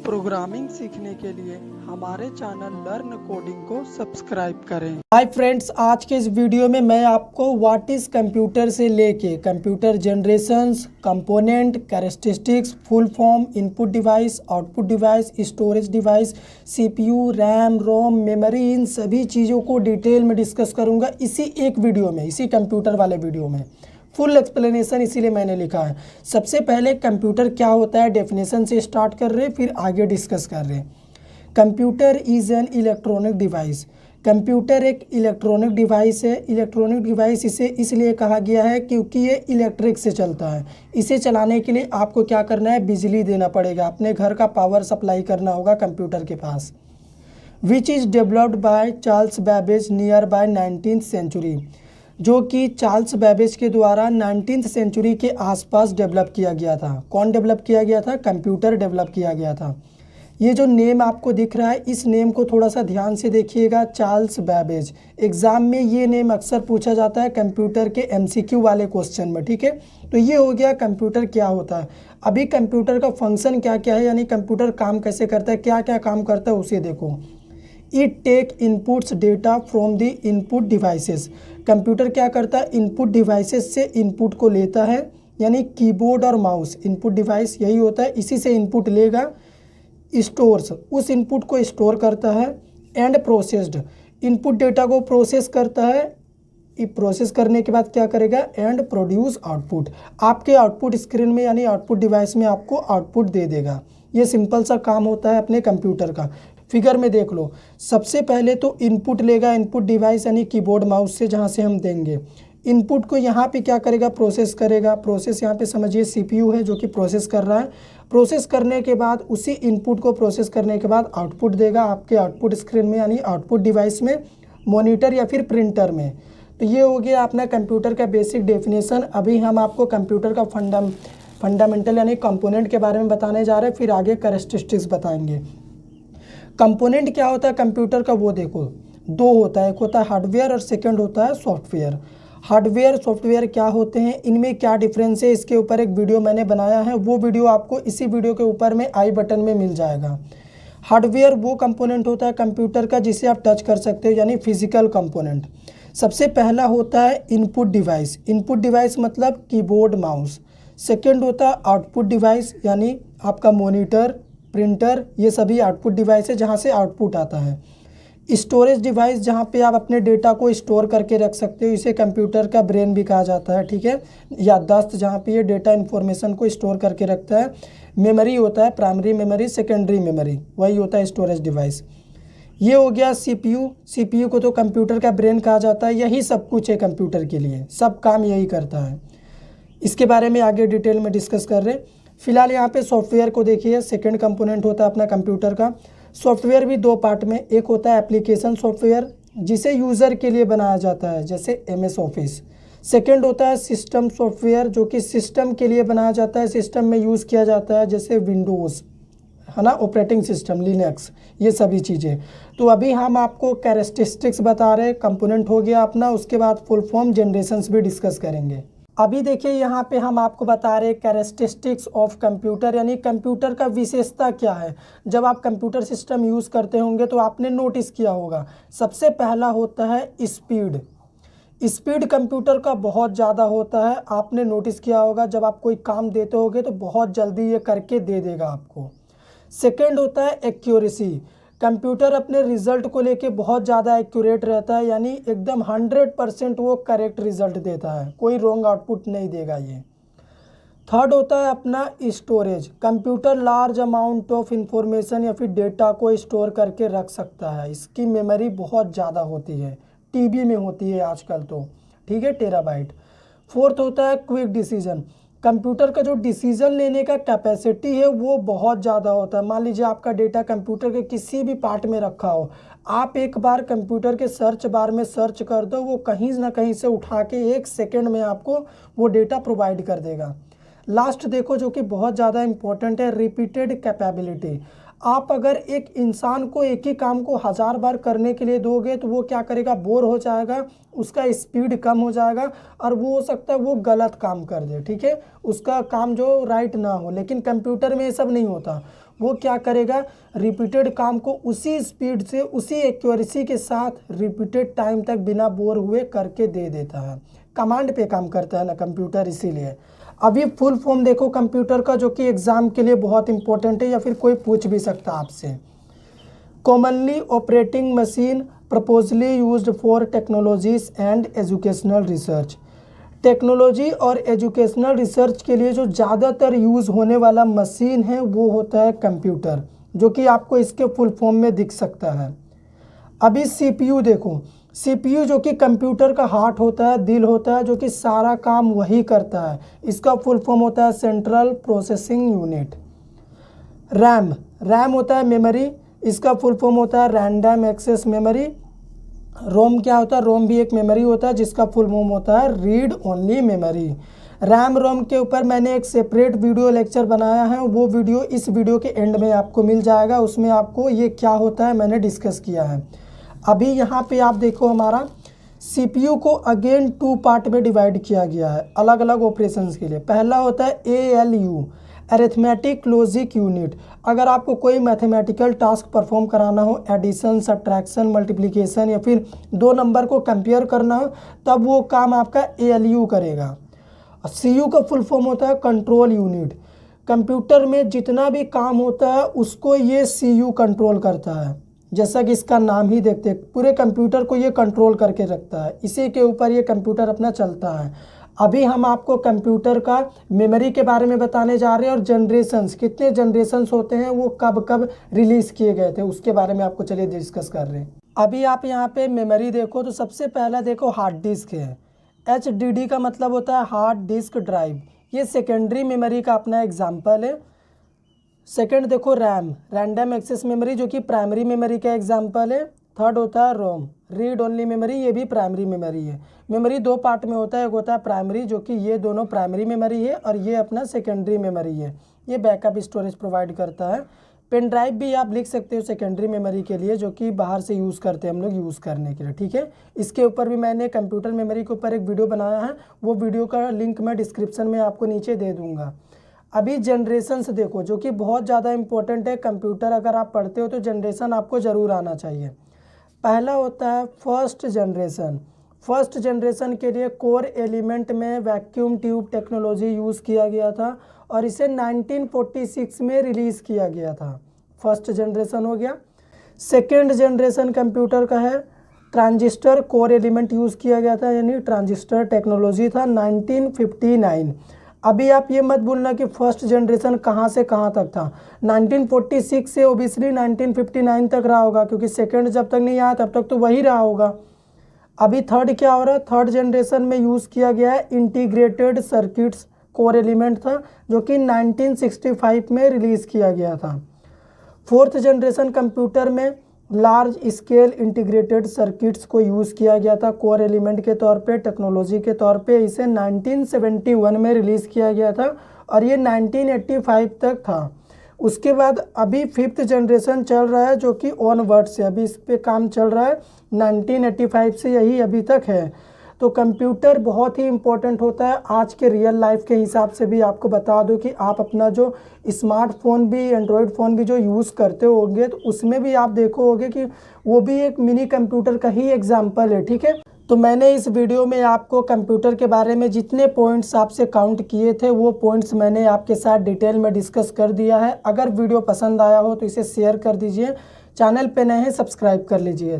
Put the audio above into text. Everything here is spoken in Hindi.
प्रोग्रामिंग सीखने के लिए हमारे चैनल लर्न कोडिंग को सब्सक्राइब करें। हाय फ्रेंड्स, आज के इस वीडियो में मैं आपको व्हाट इज़ कंप्यूटर से लेके computer generations, component, characteristics, full form, input device, output device, storage device, CPU, RAM, ROM, memory, इन सभी चीज़ों को डिटेल में डिस्कस करूंगा इसी एक वीडियो में, इसी कंप्यूटर वाले वीडियो में। फुल एक्सप्लेनेशन इसीलिए मैंने लिखा है। सबसे पहले कंप्यूटर क्या होता है डेफिनेशन से स्टार्ट कर रहे, फिर आगे डिस्कस कर रहे। Computer is an electronic device. Computer एक इलेक्ट्रॉनिक डिवाइस है। इलेक्ट्रॉनिक डिवाइस इसे इसलिए कहा गया है क्योंकि ये इलेक्ट्रिक से चलता है। इसे चलाने के लिए आपको क्या करना है, बिजली देना पड़ेगा, अपने घर का पावर सप्लाई करना होगा कंप्यूटर के पास। Which is developed by Charles Babbage near by 19th century, जो कि चार्ल्स बैबेज के द्वारा 19th सेंचुरी के आसपास डेवलप किया गया था। कौन डेवलप किया गया था? कंप्यूटर डेवलप किया गया था। ये जो नेम आपको दिख रहा है, इस नेम को थोड़ा सा ध्यान से देखिएगा, चार्ल्स बैबेज। एग्ज़ाम में ये नेम अक्सर पूछा जाता है कंप्यूटर के MCQ वाले क्वेश्चन में, ठीक है। तो ये हो गया कंप्यूटर क्या होता है। अभी कंप्यूटर का फंक्शन क्या क्या है, यानी कंप्यूटर काम कैसे करता है, क्या क्या काम करता है उसे देखो। It take inputs data from the input devices. Computer क्या करता है, इनपुट डिवाइसेस से इनपुट को लेता है, यानी कीबोर्ड और माउस इनपुट डिवाइस यही होता है, इसी से इनपुट लेगा। स्टोर्स, उस इनपुट को स्टोर करता है। एंड प्रोसेस्ड, इनपुट डेटा को प्रोसेस करता है। प्रोसेस करने के बाद क्या करेगा, एंड प्रोड्यूस आउटपुट, आपके आउटपुट स्क्रीन में यानी आउटपुट डिवाइस में आपको आउटपुट दे देगा। ये सिंपल सा काम होता है अपने कंप्यूटर का। फिगर में देख लो, सबसे पहले तो इनपुट लेगा इनपुट डिवाइस यानी कीबोर्ड माउस से, जहाँ से हम देंगे इनपुट को, यहाँ पे क्या करेगा, प्रोसेस करेगा। प्रोसेस यहाँ पे समझिए CPU है जो कि प्रोसेस कर रहा है। प्रोसेस करने के बाद उसी इनपुट को प्रोसेस करने के बाद आउटपुट देगा आपके आउटपुट स्क्रीन में यानी आउटपुट डिवाइस में, मॉनिटर या फिर प्रिंटर में। तो ये हो गया अपना कंप्यूटर का बेसिक डेफिनेशन। अभी हम आपको कंप्यूटर का फंडामेंटल यानी कंपोनेंट के बारे में बताने जा रहे हैं, फिर आगे कैरेक्टरिस्टिक्स बताएंगे। कंपोनेंट क्या होता है कंप्यूटर का, वो देखो दो होता है, एक होता है हार्डवेयर और सेकंड होता है सॉफ्टवेयर। हार्डवेयर सॉफ्टवेयर क्या होते हैं, इनमें क्या डिफरेंस है, इसके ऊपर एक वीडियो मैंने बनाया है, वो वीडियो आपको इसी वीडियो के ऊपर में आई बटन में मिल जाएगा। हार्डवेयर वो कंपोनेंट होता है कंप्यूटर का जिसे आप टच कर सकते हो, यानी फिजिकल कंपोनेंट। सबसे पहला होता है इनपुट डिवाइस। इनपुट डिवाइस मतलब कीबोर्ड माउस। सेकेंड होता है आउटपुट डिवाइस, यानी आपका मॉनिटर, प्रिंटर, ये सभी आउटपुट डिवाइस है जहाँ से आउटपुट आता है। स्टोरेज डिवाइस, जहाँ पे आप अपने डेटा को स्टोर करके रख सकते हो, इसे कंप्यूटर का ब्रेन भी कहा जाता है, ठीक है। याददाश्त, जहाँ पे ये डेटा इन्फॉर्मेशन को स्टोर करके रखता है। मेमोरी होता है, प्राइमरी मेमोरी, सेकेंडरी मेमोरी, वही होता है स्टोरेज डिवाइस। ये हो गया CPU को तो कंप्यूटर का ब्रेन कहा जाता है। यही सब कुछ है कंप्यूटर के लिए, सब काम यही करता है। इसके बारे में आगे डिटेल में डिस्कस कर रहे हैं। फिलहाल यहाँ पे सॉफ्टवेयर को देखिए, सेकंड कंपोनेंट होता है अपना कंप्यूटर का। सॉफ्टवेयर भी दो पार्ट में, एक होता है एप्लीकेशन सॉफ्टवेयर जिसे यूज़र के लिए बनाया जाता है जैसे MS ऑफिस। सेकंड होता है सिस्टम सॉफ्टवेयर जो कि सिस्टम के लिए बनाया जाता है, सिस्टम में यूज़ किया जाता है जैसे विंडोज़ है ना, ऑपरेटिंग सिस्टम, लिनक्स, ये सभी चीज़ें। तो अभी हम आपको कैरेक्टरिस्टिक्स बता रहे हैं, कंपोनेंट हो गया अपना, उसके बाद फुल फॉर्म जनरेशंस भी डिस्कस करेंगे। अभी देखिए यहाँ पे हम आपको बता रहे हैं कैरेक्टरिस्टिक्स ऑफ कंप्यूटर, यानी कंप्यूटर का विशेषता क्या है। जब आप कंप्यूटर सिस्टम यूज़ करते होंगे तो आपने नोटिस किया होगा, सबसे पहला होता है स्पीड। स्पीड कंप्यूटर का बहुत ज़्यादा होता है, आपने नोटिस किया होगा, जब आप कोई काम देते होगे तो बहुत जल्दी ये करके दे देगा आपको। सेकेंड होता है एक्यूरेसी। कंप्यूटर अपने रिज़ल्ट को लेके बहुत ज़्यादा एक्यूरेट रहता है, यानी एकदम 100% वो करेक्ट रिज़ल्ट देता है, कोई रॉन्ग आउटपुट नहीं देगा ये। थर्ड होता है अपना storage. Computer large amount of information या फिर डेटा को स्टोर करके रख सकता है, इसकी मेमोरी बहुत ज़्यादा होती है, TB में होती है आजकल तो, ठीक है, टेराबाइट। फोर्थ होता है क्विक डिसीजन। कंप्यूटर का जो डिसीजन लेने का कैपेसिटी है वो बहुत ज़्यादा होता है। मान लीजिए आपका डेटा कंप्यूटर के किसी भी पार्ट में रखा हो, आप एक बार कंप्यूटर के सर्च बार में सर्च कर दो, वो कहीं ना कहीं से उठा के 1 सेकेंड में आपको वो डेटा प्रोवाइड कर देगा। लास्ट देखो जो कि बहुत ज़्यादा इंपॉर्टेंट है, रिपीटेड कैपेबिलिटी। आप अगर एक इंसान को एक ही काम को 1000 बार करने के लिए दोगे तो वो क्या करेगा, बोर हो जाएगा, उसका स्पीड कम हो जाएगा और वो हो सकता है वो गलत काम कर दे, ठीक है, उसका काम जो राइट ना हो। लेकिन कंप्यूटर में ये सब नहीं होता, वो क्या करेगा, रिपीटेड काम को उसी स्पीड से, उसी एक्यूरेसी के साथ रिपीटेड टाइम तक बिना बोर हुए करके दे देता है। कमांड पे काम करता है ना कंप्यूटर, इसीलिए। अभी फुल फॉर्म देखो कंप्यूटर का, जो कि एग्ज़ाम के लिए बहुत इंपॉर्टेंट है या फिर कोई पूछ भी सकता है आपसे। Commonly operating machine purposely used for technologies and educational research. Technology और एजुकेशनल रिसर्च के लिए जो ज़्यादातर यूज़ होने वाला मशीन है वो होता है कंप्यूटर, जो कि आपको इसके फुल फॉर्म में दिख सकता है। अभी सीपीयू देखो, सीपीयू जो कि कंप्यूटर का हार्ट होता है, दिल होता है, जो कि सारा काम वही करता है। इसका फुल फॉर्म होता है central processing unit. RAM, RAM होता है मेमोरी, इसका फुल फॉर्म होता है रैंडम एक्सेस मेमोरी। रोम क्या होता है, रोम भी एक मेमोरी होता है जिसका फुल फॉर्म होता है read only memory. RAM ROM के ऊपर मैंने एक सेपरेट वीडियो लेक्चर बनाया है, वो वीडियो इस वीडियो के एंड में आपको मिल जाएगा। उसमें आपको ये क्या होता है मैंने डिस्कस किया है। अभी यहाँ पे आप देखो, हमारा सीपीयू को अगेन 2 पार्ट में डिवाइड किया गया है अलग अलग ऑपरेशंस के लिए। पहला होता है ALU, अरिथमेटिक लॉजिक यूनिट। अगर आपको कोई मैथमेटिकल टास्क परफॉर्म कराना हो, एडिशन, सब्ट्रैक्शन, मल्टीप्लिकेशन या फिर 2 नंबर को कंपेयर करना हो, तब वो काम आपका ALU करेगा। CU का फुल फॉर्म होता है कंट्रोल यूनिट। कंप्यूटर में जितना भी काम होता है उसको ये CU कंट्रोल करता है। जैसा कि इसका नाम ही देखते हैं, पूरे कंप्यूटर को ये कंट्रोल करके रखता है, इसी के ऊपर ये कंप्यूटर अपना चलता है। अभी हम आपको कंप्यूटर का मेमोरी के बारे में बताने जा रहे हैं, और जनरेशन्स, कितने जनरेशन्स होते हैं, वो कब कब रिलीज़ किए गए थे, उसके बारे में आपको चलिए डिस्कस कर रहे हैं। अभी आप यहाँ पे मेमोरी देखो, तो सबसे पहला देखो हार्ड डिस्क है। HDD का मतलब होता है हार्ड डिस्क ड्राइव, ये सेकेंडरी मेमोरी का अपना एग्जाम्पल है। सेकेंड देखो रैम, रैंडम एक्सेस मेमोरी, जो कि प्राइमरी मेमोरी का एग्जाम्पल है। थर्ड होता है रोम, रीड ओनली मेमोरी, ये भी प्राइमरी मेमोरी है। मेमोरी 2 पार्ट में होता है, एक होता है प्राइमरी, जो कि ये दोनों प्राइमरी मेमोरी है, और ये अपना सेकेंडरी मेमोरी है, ये बैकअप स्टोरेज प्रोवाइड करता है। पेन ड्राइव भी आप लिख सकते हो सेकेंडरी मेमोरी के लिए, जो कि बाहर से यूज़ करते हैं हम लोग यूज़ करने के लिए, ठीक है। इसके ऊपर भी मैंने कंप्यूटर मेमोरी के ऊपर एक वीडियो बनाया है, वो वीडियो का लिंक मैं डिस्क्रिप्शन में आपको नीचे दे दूँगा। अभी जनरेशन्स देखो, जो कि बहुत ज़्यादा इंपॉर्टेंट है। कंप्यूटर अगर आप पढ़ते हो तो जनरेशन आपको ज़रूर आना चाहिए। पहला होता है फर्स्ट जनरेशन। फर्स्ट जनरेशन के लिए कोर एलिमेंट में वैक्यूम ट्यूब टेक्नोलॉजी यूज़ किया गया था, और इसे 1946 में रिलीज़ किया गया था। फर्स्ट जनरेशन हो गया। सेकेंड जनरेशन कंप्यूटर का है ट्रांजिस्टर कोर एलिमेंट यूज़ किया गया था, यानी ट्रांजिस्टर टेक्नोलॉजी था 1959। अभी आप ये मत भूलना कि फर्स्ट जनरेशन कहाँ से कहाँ तक था। 1946 से ओबियसली 1959 तक रहा होगा, क्योंकि सेकंड जब तक नहीं आया तब तक तो वही रहा होगा। अभी थर्ड क्या हो रहा है, थर्ड जनरेशन में यूज़ किया गया है इंटीग्रेटेड सर्किट्स कोर एलिमेंट था, जो कि 1965 में रिलीज़ किया गया था। फोर्थ जनरेशन कंप्यूटर में लार्ज स्केल इंटीग्रेटेड सर्किट्स को यूज़ किया गया था कोर एलिमेंट के तौर पे, टेक्नोलॉजी के तौर पे। इसे 1971 में रिलीज़ किया गया था, और ये 1985 तक था। उसके बाद अभी फिफ्थ जनरेशन चल रहा है, जो कि ऑनवर्ड से अभी इस पे काम चल रहा है। 1985 से यही अभी तक है। तो कंप्यूटर बहुत ही इम्पोर्टेंट होता है। आज के रियल लाइफ के हिसाब से भी आपको बता दूं कि आप अपना जो स्मार्टफोन भी, एंड्रॉयड फ़ोन भी जो यूज़ करते होंगे, तो उसमें भी आप देखोगे कि वो भी एक मिनी कंप्यूटर का ही एग्जाम्पल है, ठीक है। तो मैंने इस वीडियो में आपको कंप्यूटर के बारे में जितने पॉइंट्स आपसे काउंट किए थे, वो पॉइंट्स मैंने आपके साथ डिटेल में डिस्कस कर दिया है। अगर वीडियो पसंद आया हो तो इसे शेयर कर दीजिए, चैनल पे नए हैं सब्सक्राइब कर लीजिए।